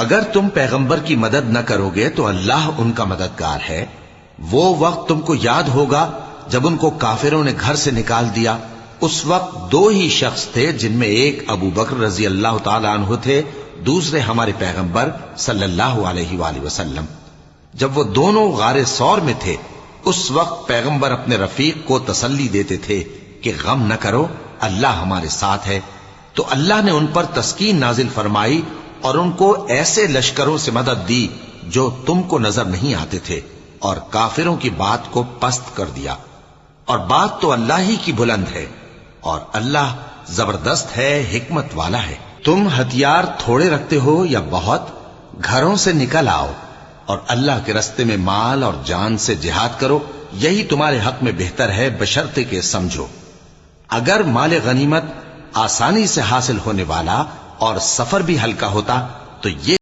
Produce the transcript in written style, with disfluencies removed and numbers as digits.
اگر تم پیغمبر کی مدد نہ کرو گے تو اللہ ان کا مددگار ہے۔ وہ وقت تم کو یاد ہوگا جب ان کو کافروں نے گھر سے نکال دیا۔ اس وقت دو ہی شخص تھے، جن میں ایک ابو بکر رضی اللہ تعالی عنہ تھے، دوسرے ہمارے پیغمبر صلی اللہ علیہ وآلہ وسلم۔ جب وہ دونوں غار ثور میں تھے، اس وقت پیغمبر اپنے رفیق کو تسلی دیتے تھے کہ غم نہ کرو، اللہ ہمارے ساتھ ہے۔ تو اللہ نے ان پر تسکین نازل فرمائی اور ان کو ایسے لشکروں سے مدد دی جو تم کو نظر نہیں آتے تھے، اور کافروں کی بات کو پست کر دیا۔ اور بات تو اللہ ہی کی بلند ہے، اور اللہ زبردست ہے، حکمت والا ہے۔ تم ہتھیار تھوڑے رکھتے ہو یا بہت، گھروں سے نکل آؤ اور اللہ کے رستے میں مال اور جان سے جہاد کرو، یہی تمہارے حق میں بہتر ہے، بشرطے کہ سمجھو۔ اگر مال غنیمت آسانی سے حاصل ہونے والا اور سفر بھی ہلکا ہوتا تو یہ